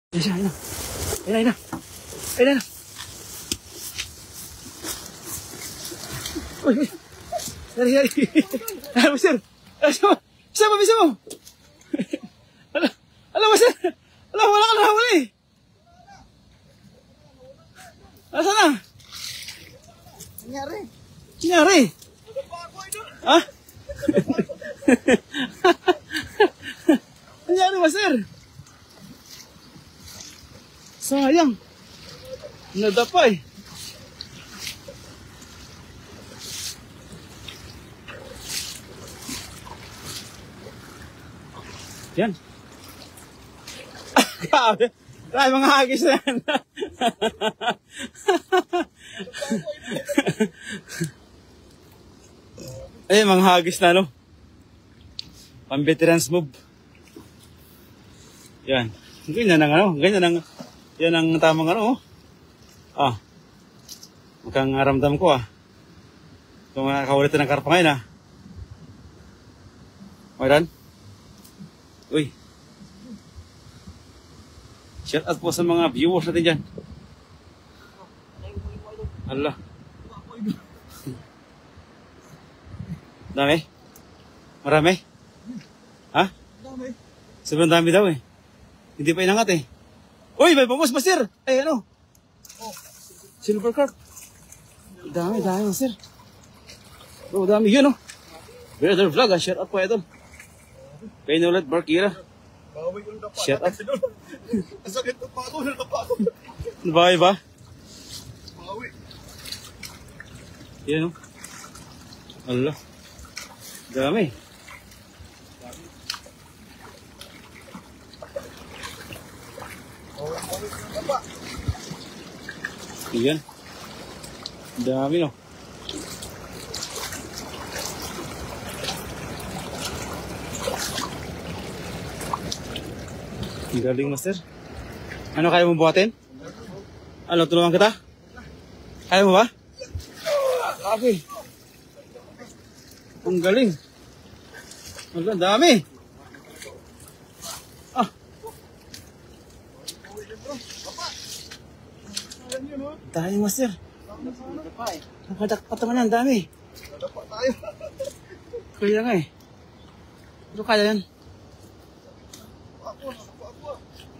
Ayun siya, ayun na. Ayun na. Ayun na. Uy, uy. Yari, yari. Alam mo, sir. Bisa mo. Alam mo, sir. Alam mo, wala ka nakawala eh. Nasaan na? Nangyari? Ha? Nangyari ba, sir? Sayang. Nadapa eh. Yan. Grabe. Grabe mga hagis na yan. Eh, mga hagis na, no? Pang-veterans move. Yan. Ganyan ang ano. Ganyan ang... Yan ang tamang ano, oh. Ah. Mukhang ramdam ko, ah. Kung nakakaulit ng karpa ngayon, ah. Mayroon? Uy. Shout out po sa mga viewers natin dyan. Allah. Dami? Marami? Ha? Sobrang dami daw eh. Hindi pa inangat eh. Uy, may pamos ba, sir? Ay, ano? Silver carp. Dami, sir. Oh, dami yun, oh. Brother Vlog, ah. Shout out po, idol. Kay Nolet Barkira. Shout out. Ang sakit ng pato, nalapato. Bahay ba? Bawi. Yan, oh. Allah. Dami. Yan. Dami, no. Ang galing, master. Ano, kaya mo buhatin? Ano, tulungan kita? Kaya mo ba? Okay. Ang galing. Ang dami. Ah. Dami, master. Nakadakpat naman, ang dami. Nadapa tayo. Kaya nga eh. Pero kaya yan.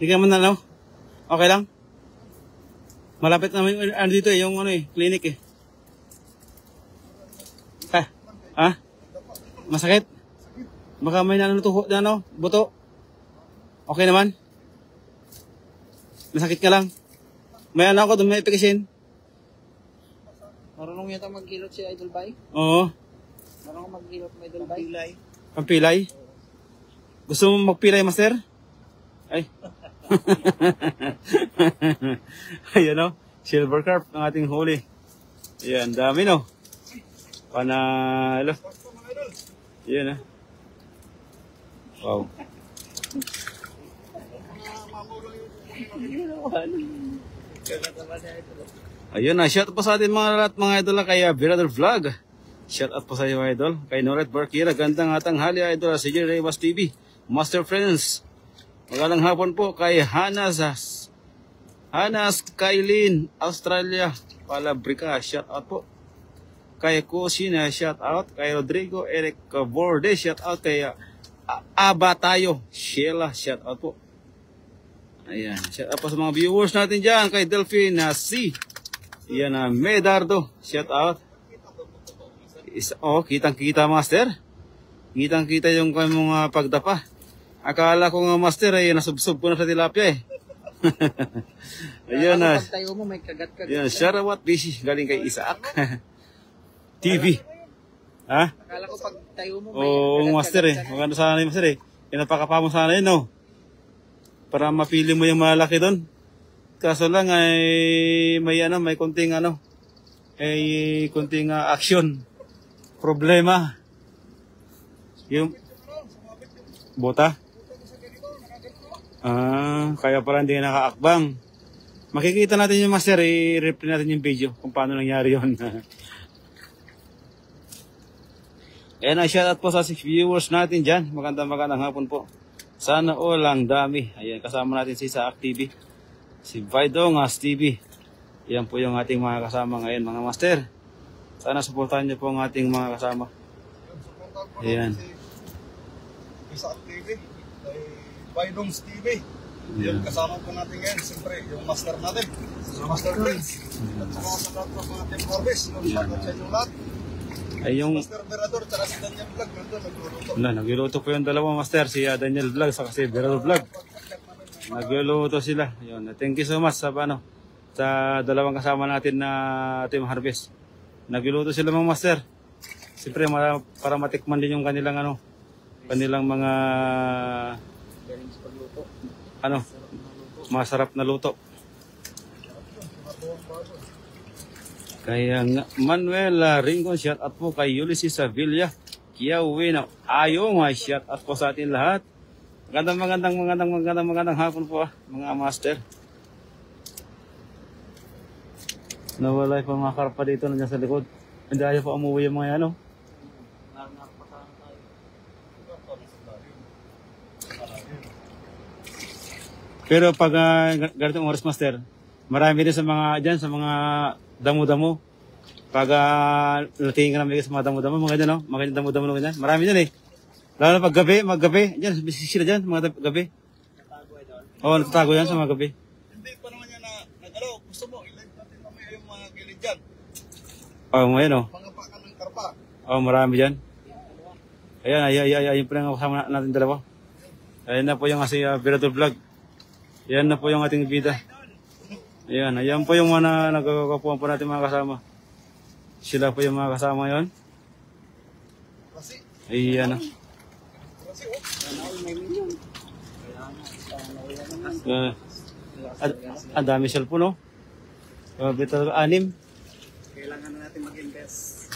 Hindi ka man na, no? Okay lang? Malapit naman dito eh, yung ano eh, clinic eh. Ha? Masakit? Baka may nanutuho na, no? Buto? Okay naman? Masakit ka lang? May ano ako doon, may epikasin? Marunong yata mag-kilot si Idol Bay? Oo. Marunong mag-kilot mo Idol Bay? Pampilay? Gusto mo magpilay, master? Ay. Ayan, no? Silver carp ang ating huli. Ayan, dami, no? Panalo. Ayan, ha? Wow. Ayun na, shout out po sa ating mga lahat mga idol kay Brother Vlog. Shout out po sa iyo idol. Kay Noret Barkira, gandang hatanghali idol sa J. Reyes TV. Master Friends. Magandang hapon po kay Hanas Kailin, Australia, Palabrica, shout out po. Kay Kusina, shout out. Kay Rodrigo Eric Borde, shout out. Kay Abatayo, Sheila, shout out po. Ayan, shout out po sa mga viewers natin dyan. Kay Delphine C. Ayan, Medardo, shout out. Oh, kitang-kita master. Kitang-kita yung mga pagdapa. Akala ko nga master ay nasubsob ko na sa tilapia eh. Ayun na. Pag tayo mo may kagat-kagat. Ayun, Sarawat busy galing kay Isaac. TV. Ha? Akala ko pag tayo mo may Oo, master eh. Maganda sana yung master eh. Pinapakapa mo sana yun, no? Para mapili mo yung malaki doon. Kaso lang ay may konting konting action. Problema. Yung bota. Kaya pala hindi nakaakbang. Makikita natin yung master, i-replay natin yung video kung paano nangyari yun. Ayan, shoutout po sa 6 viewers natin dyan. Magandang hapon po. Sana all ang dami. Ayan, kasama natin si Saak TV. Si Vaidongas TV. Yan po yung ating mga kasama ngayon, mga master. Sana supportahan niyo po ang ating mga kasama. Ayan. Isa TV, kay Vaidongas TV. Yung kasama po natin ngayon, siyempre, yung master natin. Yung Master Prince. At saka sa lahat ng mga Team Harvest, yung shoutout sa inyong lahat. Ay yung Master Berador, tsaka si Daniel Vlog, nandun, nagluluto. nagluluto po yung dalawa master, si Daniel Vlog sa si Berador Vlog. Nagluluto sila. Yun. Thank you so much sa dalawang kasama natin na Team Harvest. Nagluluto sila mga master. Siyempre para matikman din yung kanilang kanilang mga masarap na luto. Kaya nga, Manuel Ringon, shout out po kay Ulysses Sevilla, Kiawin, Ayong, shout out po sa atin lahat. Magandang hapon po mga master. Nawala pa mga karpa dito nandiyan sa likod. Hindi ayaw pa umuwi yung mga ano. Pero pag ganitong oras master, marami din sa mga damo-damo. Pag natingin ka namin sa mga damo-damo, mga ganyan, no? Mga damo-damo na ganyan. Marami dyan eh. Lalo na pag gabi, dyan, sila dyan, mga gabi. Oo, natatago yan sa mga gabi. Hindi pa naman yan nagalaw. Gusto mo, i-live natin mamaya yung mga gilid dyan. Oo, ngayon o. Mga pakan ng karpa. Oo, marami dyan. Ayan, ayun po lang kasama natin dalawa. Ayan na po yung Berador Vlog. Ayan na po yung ating bida. Ayan po yung mga nagkakapuan po natin mga kasama. Sila po yung mga kasama yon. Kasi, Ayan na. Ang dami cellphone, no? Bito 6. Kailangan na natin mag-invest.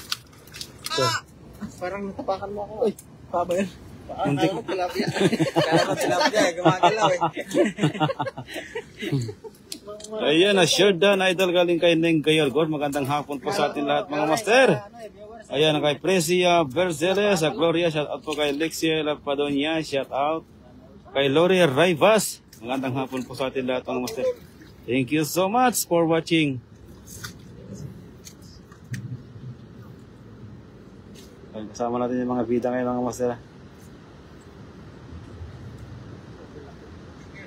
Parang natapakan mo ako. Uy, pa ba yan? Muntik. Kala ko tilapia. Kala ko tilapia, gumagalaw eh. Ayan na, sure done, idol galing kay Neng Gayalgor. Magandang hapon po sa atin lahat mga master. Ayan, kay Precia Berzeles, sa Gloria, shout out po kay Lexia Lapadonia, shout out. Kay Lori Rivas, magandang hapon po sa atin lahat mga master. Thank you so much for watching. Ayan, kasama natin yung mga bida ngayon mga master.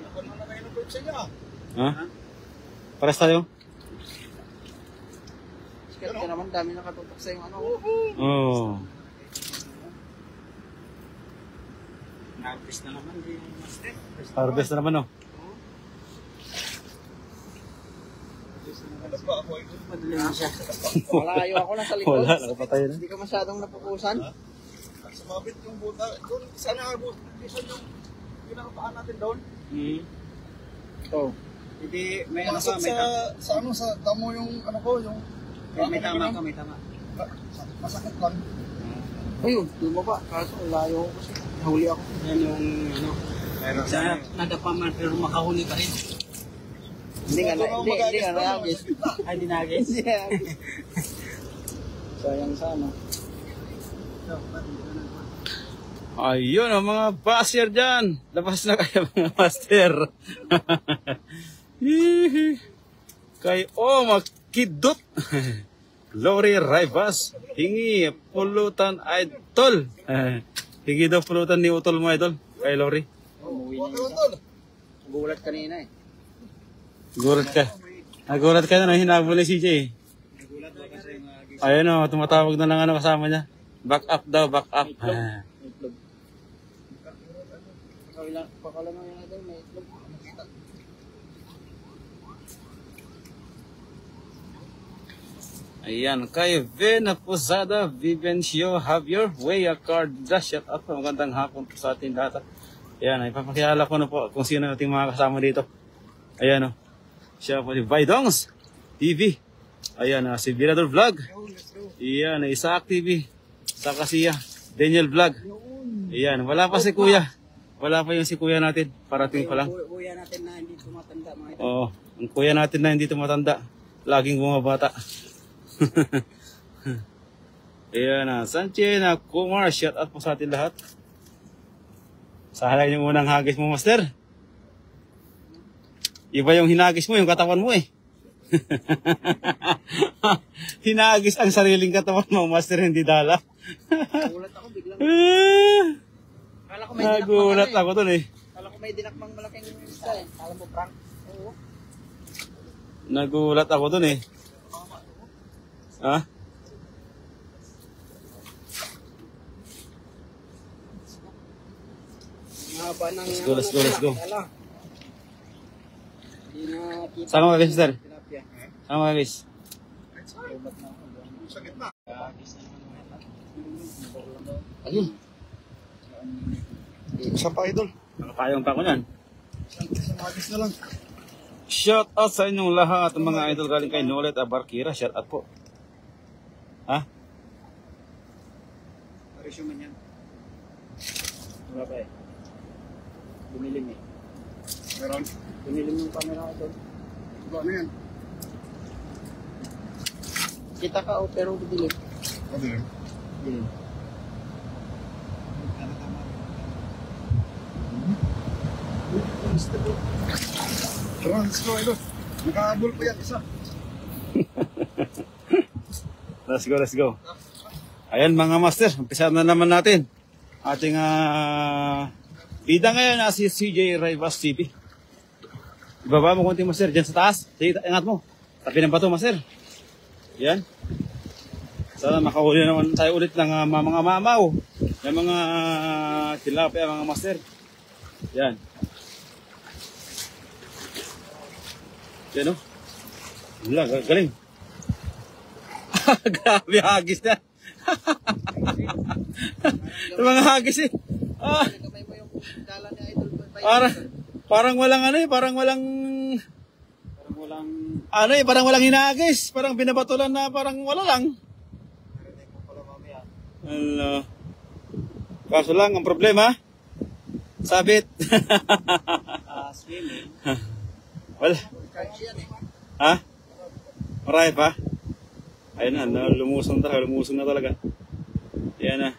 ako naman na kayo ng bird sa inyo. Ha? Pares tayo? Sikat ka naman, dami nakatutok sa yung ano. Oo. Harvest na naman, di master. Harvest na naman, no? Ano ba ako ay Madali na siya. Malayo ako lang sa likod. Wala, nakapatay na. Hindi ka masyadong napupusan. sumabit yung buta. Doon, sana buta yung pinakapaan natin doon. Ito. Hindi, may ano Masok ka, may sa ano, sa damo yung ano ko, yung... may tama ka, may tama. Masakit lang. Ayun, lumaba. Kaso, layo ko kasi. Nahuli ako. Yan yung ano, Meron sana nadapa man pero makahuli pa rin. Hindi nga, hindi nga nayagis. Ay, dinagis. Hindi nayagis. Sayang sana. Ayun ang mga basher dyan. Labas na kayo mga master. Hihi. Kay Makidot. Lori Rivas. Hingi pulutan idol. Hingi daw pulutan ni utol mo idol. Kay Lori. Umuwi na Okay, yun. Wantol. Gulat kanina eh. Gulat ka. Nagulat ka na hinabol ni CJ. Ayun o, tumatawag na lang ano kasama niya. Back up daw, back up. Itlog. Pakala mo yung idol, may itlog. Ayan, kay Vena Posada, Vivencio Javier, Weya Card, shout out po. Magandang hapon po sa ating lahat. Ayan, ipapakilala ko na po kung sino ating mga kasama dito. Ayan o, siya po si Vaidongas TV. Ayan, si Berador Vlog. Ayan, Isaac TV. Saka siya, Daniel Vlog. Ayan, wala pa si Kuya. Wala pa yung si Kuya natin. Parating pa lang. Kuya natin na hindi tumatanda mga ito. Oo, ang Kuya natin na hindi tumatanda. Laging bumabata. Ayan na, Sanche na Kumar, shout out po sa atin lahat. Sayang yung unang hagis mo, master. Iba yung hinagis mo, yung katawan mo eh. Hinagis ang sariling katawan mo, master, hindi dala. Nagulat ako biglang. Kala ko may Nagulat ako dun eh. Kala ko may dinakmang malaking isa eh. Kala mo prank. Oo. Nagulat ako dun eh. Ha? Haba ng Let's go, let's go, let's go. Wala. Hindi na kita. Saan ka mag-guys, sir? Tilapia. Saan ka mag-guys? Sa gitna. Ayun. Isa pa idol. Nakapayong pa ko yan. Isang hagis na lang. Shout out sa inyong lahat, mga idol galing kay Nolet Abarkira. Shout out po. Ha? Parisyo man yan. Wala pa eh. Bumilim eh. Meron. Bumilim yung camera ko doon. Ano yan? Kita ka o pero bumilim. Ano yan? Bumilim. Let's go idol. Nakahabol pa yan isa. Let's go, let's go. Ayan mga master, umpisa na naman natin. Ating bida ngayon na si CJ Rivas TV. Ibaba mo konti master, dyan sa taas. Sige, ingat mo. Tapi ng bato master. Yan. Sana makahuli naman tayo ulit ng mga mamaw. Yung mga tilapia mga master. Yan. Yan o. Wala, galing. Grabe hagis na. Yung mga hagis eh. Kamay mo yung dala ni Idol. Parang walang ano eh, parang walang ano eh, parang walang hinagis. Parang binabatulan na parang wala lang. Hello. Kaso lang, ang problema, sabit. Swimming. Wala. Charge yan eh. Ha? Marami pa? Ayun na, lumusong na talaga. Ayan na.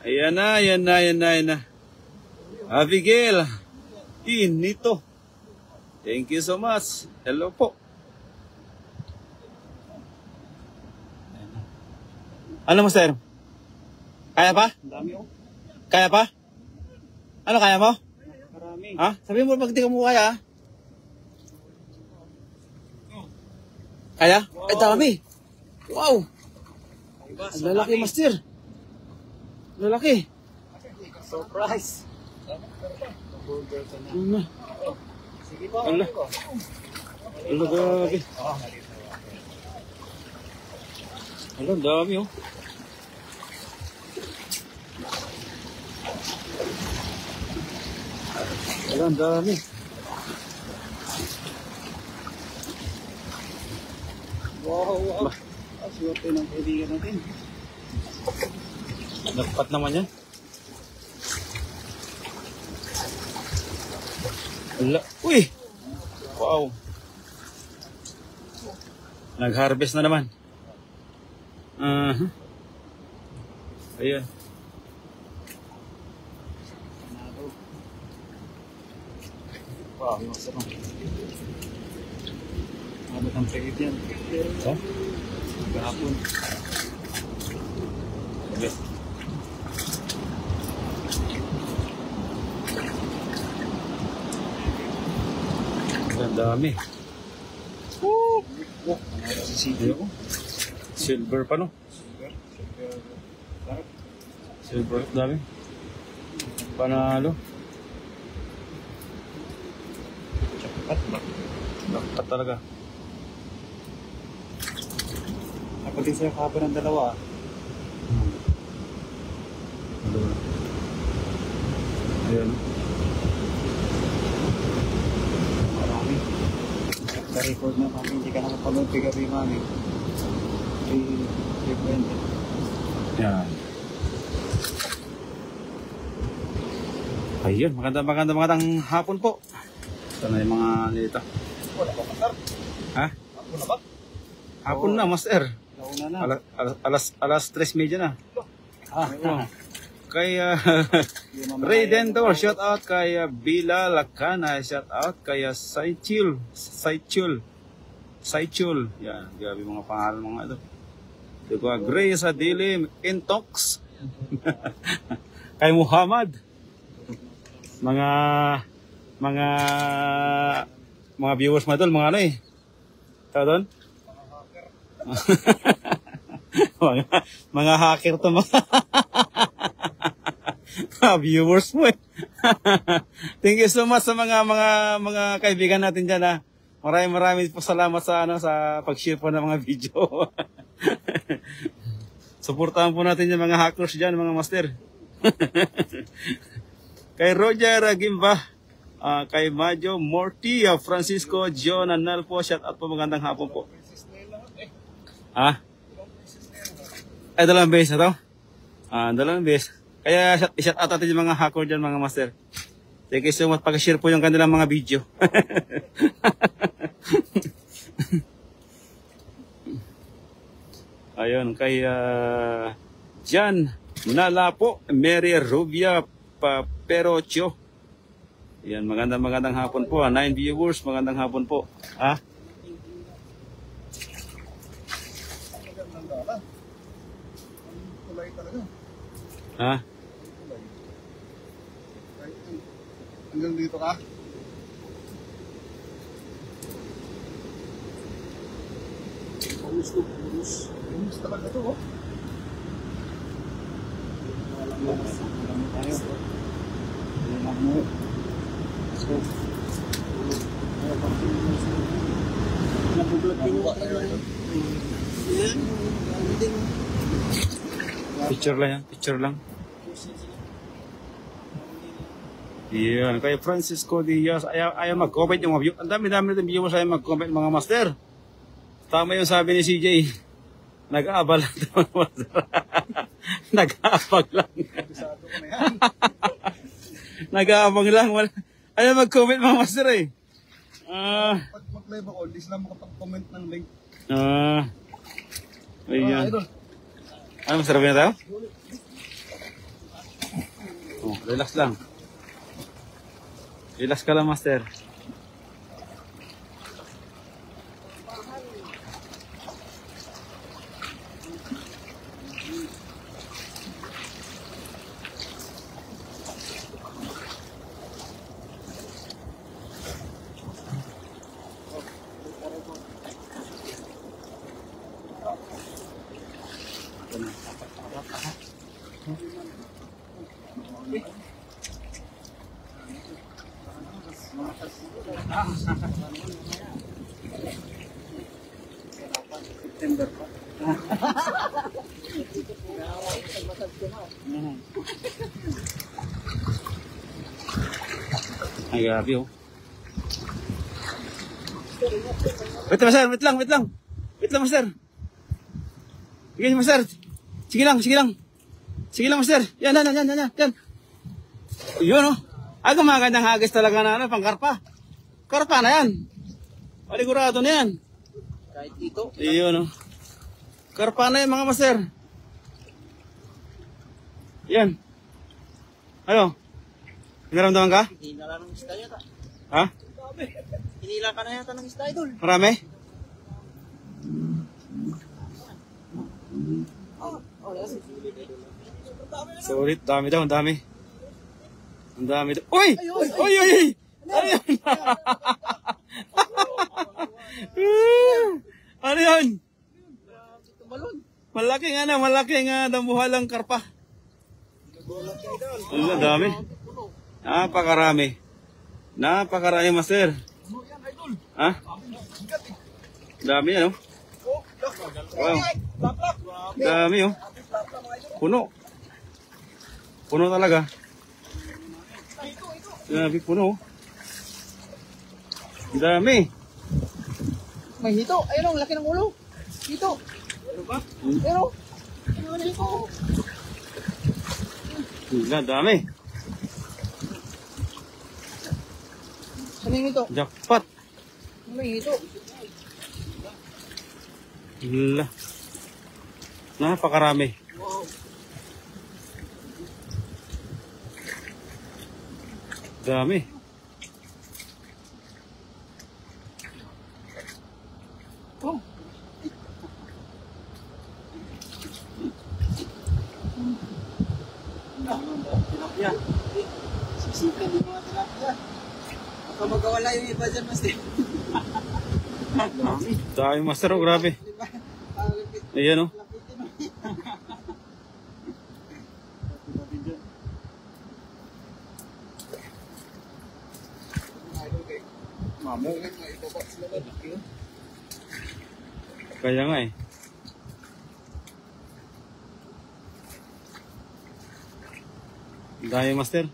Ayan na, ayan na, ayan na, ayan na. Abigail, Inito. Thank you so much. Hello po. Ano mo, sir? Kaya pa? Dami oh. Kaya pa? Ano kaya mo? Marami. Ha? Sabihin mo pag di ka mo kaya. Kaya? Ay, dami. Wow! Ang lalaki, master. Lalaki. Surprise. Ano na? Sige po. Ala. Ala, grabe. Ala, ang dami oh. Ala, ang dami. Wow, wow. Swerte ng kaibigan natin. Nagpat naman yan. Ala. Uy! Wow. Nag-harvest na naman. Ayan. Wow, yung sarap. Mabot ang pagit yan. Ha? Gahapon. Okay. Ang dami. Woo! Ayoko. Silver pa no? Silver, dami. Panalo. Dapat talaga. Ako din sa'yo kahapon ng dalawa. Ayan. Marami. Naka-record na kami. Hindi ka nakapanood kay gabi mami. 320. Yan. Ayun, magandang hapon po. Sana yung mga nilita. Wala pa master. Ha? Ako na ba? Hapon na, master. Nauna na. Alas 3:30 na. Ah, Oo. kay Redentor, shout out kay Bila Lacana, shout out kay Saichul. Yan, grabe mga pangalan mga ito. Diba, Grace Adilim, Intox. Kay Muhammad. Mga viewers mo doon, mga ano eh. Tao doon? mga hacker to mga viewers mo eh. Thank you so much sa mga kaibigan natin diyan ha. Maraming po salamat sa sa pag-share po ng mga video. Suportahan po natin yung mga hackers diyan, mga master. Kay Roger Gimba, kay Majo Morty, Francisco John Analpo, shout out po, magandang hapon po. Ha? Ay, dalawang base na to? Dalawang base. Kaya i-shout out natin yung mga hacker dyan, mga master. Thank you so much. Pag-share po yung kanilang mga video. Ayun, kay Jan Nalapo, Mary Rubia Paperocho. Yan, magandang hapon po. 9 viewers, magandang hapon po. Ha? Ha? Hanggang dito ka? Pumus talaga to, oh. Picture lang yan, picture lang. Yan, kay Francisco Diaz, ayaw mag-comment yung mga view. Ang dami-dami ng viewers ayaw mag-comment, mga master. Tama yung sabi ni CJ. Nag-aabal lang. Nag-aabag lang. Nag-aabag lang. Ayaw mag-comment, mga master eh. Pag mag-live ako, hindi sila makapag-comment ng link. Ayan. Ano, masarap na tayo? Oh, relax lang. Relax ka lang, master. Ay, grabe oh. Wait, master, wait lang. Wait lang, master. Sige, master. Sige lang, master. Yan. Yun oh. Aga magandang hagis talaga na pangkarpa. Karpa na yan. Paligurado na yan. Kahit dito. Iyon oh. Karpa na yan, mga master. Yan. Ano? Naramdaman ka? Hinila ng isda yata. Ha? Hinila ka na yata ng isda, idol. Marami? Sulit, dami daw, ang dami. Ang dami daw. Uy! Uy! Ano yan? Ano yan? Malaking dambuhalang karpa. Ang dami. Napakarami, master. Ha? Dami yan, oh. Wow. Dami, oh. Puno talaga. Dami, puno. Dami. May hito. Ayun, laki ng ulo. Hito. Ano ba? Pero, ano hito? Dami. Ano yung hito? Jackpot. Ano yung hito? Napakarami. Wow. Dami. Oh. Tilapia. Sisikan yung mga tilapia. Baka magkawala yung iba dyan, Master. Dami master, oh, grabe. Diba? Ayan oh. Kaya nga eh. Dami master.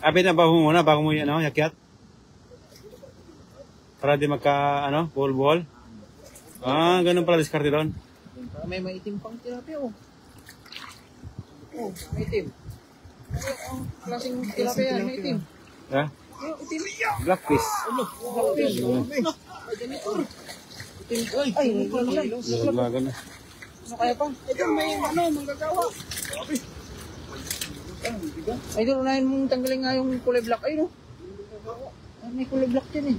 Abi na ba mo muna bago mo yan, yakyat? Para di magka, buhol-buhol? Ah, ganun pala diskarte doon. May maitim pang tilapia, oh. Oh, maitim. Ang klaseng tilapia yan, maitim. Ha? Oh, itim. Blackfish. Blackfish. Ay, janitor. Itim. Ay, may pala yan. Laglagan na. Ano kaya pa? Ito, may manggagawa. Ay, doon, unahin mong tanggalin nga yung kulay black. Ay, no? Ay, may kulay black din eh.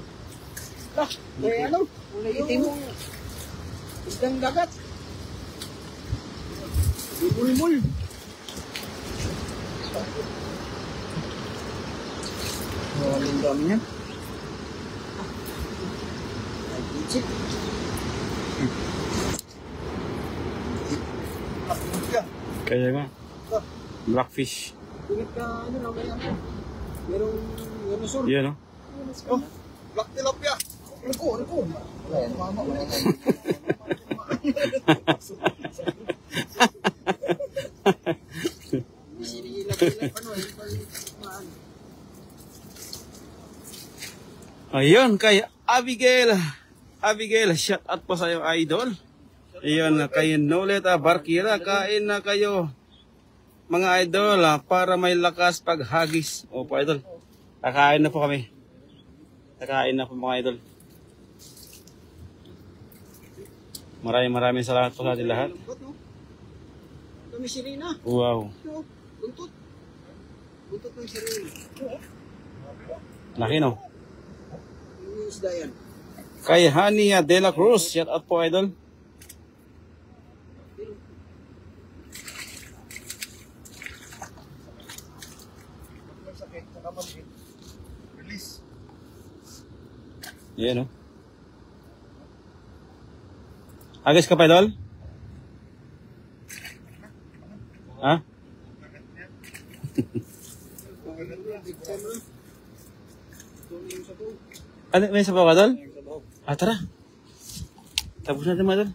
Ah, may kulay itim. Isdang dagat. Bulbul. Oh, ang dami niya. Ay, bitchit. Kaya nga. Blackfish. Ingat ka, merong sur. Yan oh. Oh, black tilapia. Ano ko? Wala, mama, wala. Ayun, kay Abigail. Abigail, shout out po sa iyo, idol. Ayun, kay Nolet Barkira, kain na kayo. Mga idol, para may lakas paghagis. Opo, idol. Kakain na po kami. Kakain na po mga idol. Maraming salamat po sa atin lahat. Kami sirena. Wow. Buntot. Buntot ng sirena. Laki no? Yung isda yan. Kay Hania De La Cruz, shout out po idol. Release. Yan no? Agis ka pa idol? Ha? Ano, may sabaw ka, Dol? Ah, tara. Tapos natin, mga Dol.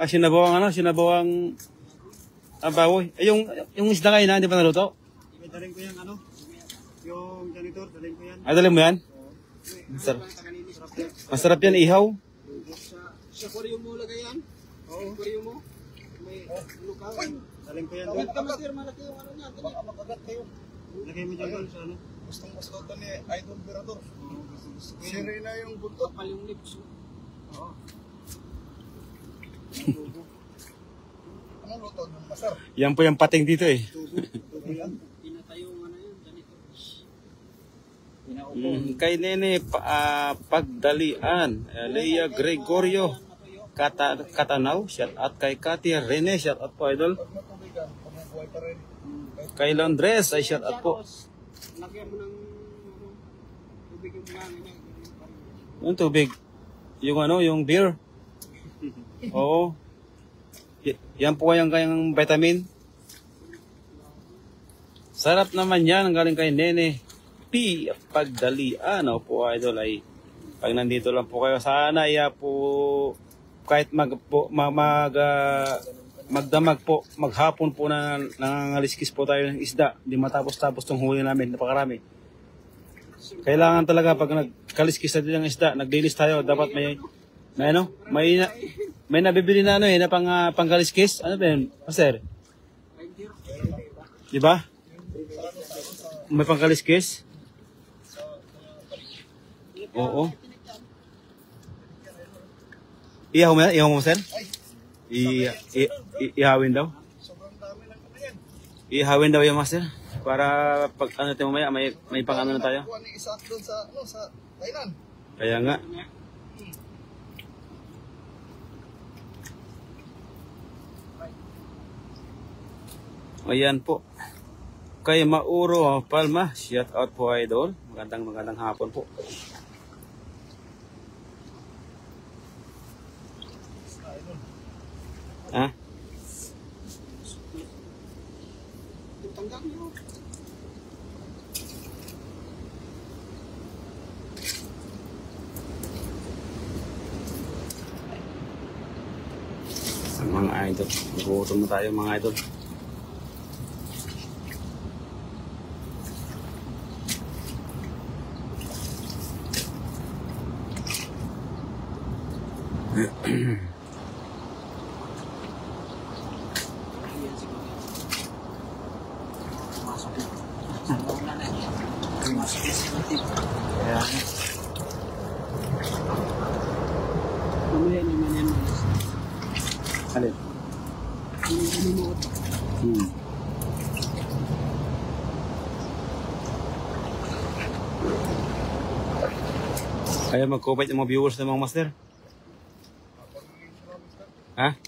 Ah, sinabawang baboy. Eh, yung isda kayo na, hindi pa naluto? Daling ko yan, yung janitor, daling ko yan. Ah, dalhin mo yan? Masarap yan, ihaw. Sa aquarium mo lagay yan? Oo. Aquarium mo? May lukaw. Daling ko yan. Tawid ka, Master, malaki yung ano niya. Baka makagat kayo. Lagay mo dyan sa ano? Gustong gusto ito ni Idol Berador. Sirena yung buntot. Kapal yung lips. Oo. Anong luto ng masar? Yan po yung pating dito eh. Tubo yan. Pinatayong ano yun, ganito. Kay Nene Pagdalian, Leia Gregorio, Katanaw, shout out kay Katia Rene, shout out po idol. Pag matubigan, pumubuhay pa rin. Kay Londres, ay shout out po. Lagyan mo ng tubig yung buhangin niya. Yung tubig. Yung beer. Oo. Yan po yung kayang vitamin. Sarap naman yan, ang galing kay Nene P. Pagdalian. O po idol ay pag nandito lang po kayo, sana po kahit magdamag po, maghapon po na nangangaliskis po tayo ng isda. Hindi matapos-tapos tong huli namin, napakarami. Kailangan talaga pag nagkaliskis natin ng isda, naglilis tayo, dapat may nabibili na na pangkaliskis. Ano ba yun, Master? Di ba? May pangkaliskis? Oo. Iyaw mo, Master? Ihawin daw? Sobrang dami ng ano yan. Ihawin daw yung master. Para pag ano tayo mamaya, may pang ano na tayo. Nakuha ni Isaac doon sa, ano, sa kainan. Kaya nga. Ayan po. Kay Mauro Palma, shout out po idol. Magandang hapon po. Ha? Tanggang nyo. Mga idol. Gutom na tayo mga idol. Kaya Mamaya naman yan. alin? Kaya mag-comment yung mga viewers ng mga master. Ha?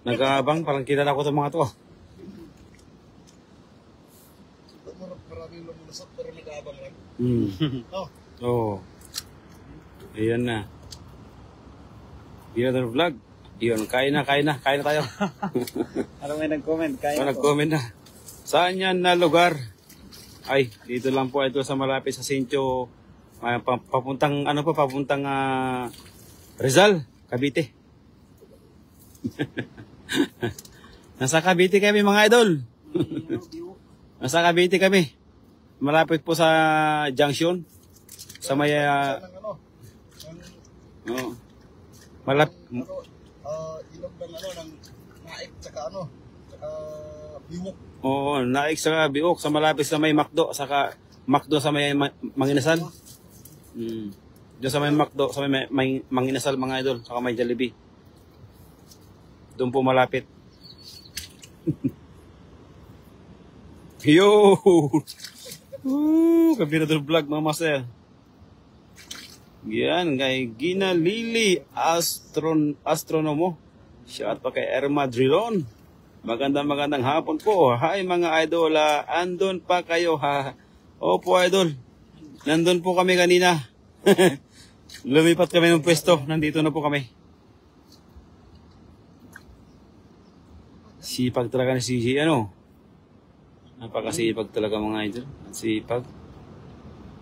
Nag-aabang, parang kilala ko itong mga to. Maraming lumulusot pero nag-aabang lang. Oh. Oo. Ayan na. Another vlog. Yun, kain na tayo. Alam mo nag-comment, kaya Nag-comment na. Saan yan na lugar? Ay, dito lang po ito sa malapit sa Sintio. Papuntang Rizal, Cavite. Nasa Cavite kami mga idol. Nasa Cavite kami. Malapit po sa junction. Sa may Ng ano, oh. Malap ilog ng ano, ng naik, tsaka ano, tsaka biwok. Oo, naik sa Biok, sa malapit sa may McDo, saka McDo sa may Manginasal. Diyan sa may McDo, sa may Manginasal mga idol, saka may Jollibee. Doon po malapit. Yo! Kabinador vlog mga master. Yan, kay Gina Lily Astronomo. Shout pa kay Erma Drilon. Magandang hapon po. Hi mga idol, andun pa kayo ha. Opo idol. Nandun po kami kanina. Lumipat kami ng pwesto. Nandito na po kami. Sipag talaga ni CJ, ano? Napakasipag talaga mga idol. Sipag.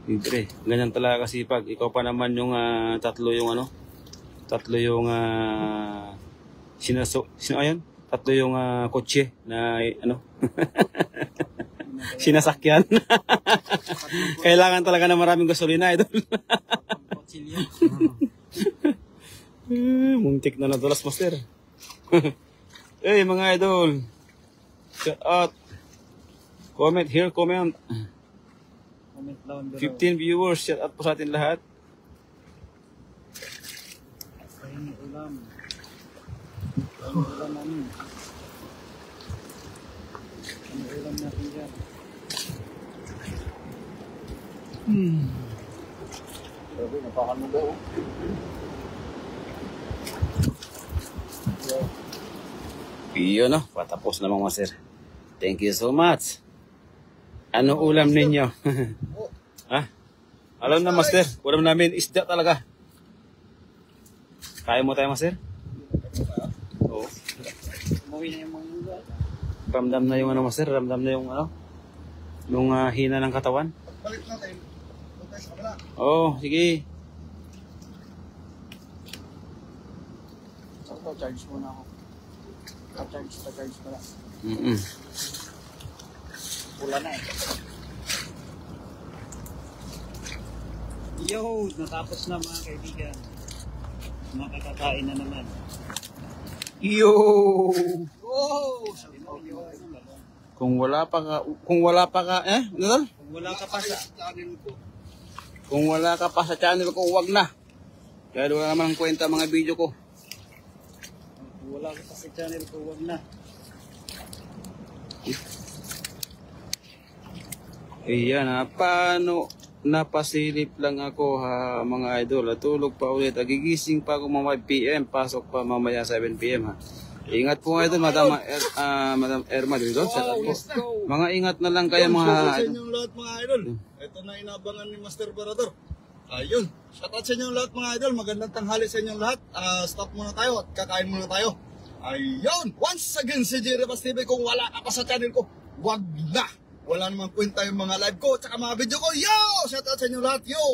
Libre. Ganyan talaga kasipag. Ikaw pa naman yung tatlo yung tatlo yung kotse na sinasakyan. Kailangan talaga na maraming gasolina idol. Muntik na nadulas master. Hey mga idol. Shout out. Comment here, comment. Comment down below. 15 viewers, shout out po sa atin lahat. Ayun yung ulam. Ano ulam namin? Ano ulam natin dyan? Grabe, napakan mo daw. Yun no, patapos na mga master. Thank you so much. Ano ulam ninyo? Ha? Alam na master, ulam namin isda talaga. Kaya mo tayo master? Oo. Umuwi na yung mga ulam. Ramdam na yung master, ramdam na yung yung hina ng katawan. Balik natin. Doon tayo sa kabila. Oo, sige. Sakto, charge muna ako. Pa-charge pala. Pula na eh. Yo, natapos na mga kaibigan. Makakakain na naman. Yo! Wow! Sabi mo yun. Kung wala pa ka, ano? Kung wala ka pa sa Channel ko. Kung wala ka pa sa channel ko, wag na. Kaya wala naman ang kwenta mga video ko. Wala ko pa sa channel ko, wag na. Ayan ha, paano napasilip lang ako ha mga idol. Tulog pa ulit, gigising pa ako mamaya 5 PM, pasok pa mamaya 7 PM ha. Ingat po idol, Madam Erma dito. Mga ingat na lang kayo mga Shoutout sa inyong lahat mga idol. Ito na inabangan ni Master Barador. Ayun, shoutout sa inyong lahat mga idol. Magandang tanghali sa inyong lahat. Stop muna tayo at kakain muna tayo. Ayun, once again si Jerry Bas TV. Kung wala ka pa sa channel ko, wag na. Wala namang kwenta yung mga live ko at mga video ko. Yo! Shoutout sa inyong lahat, yo!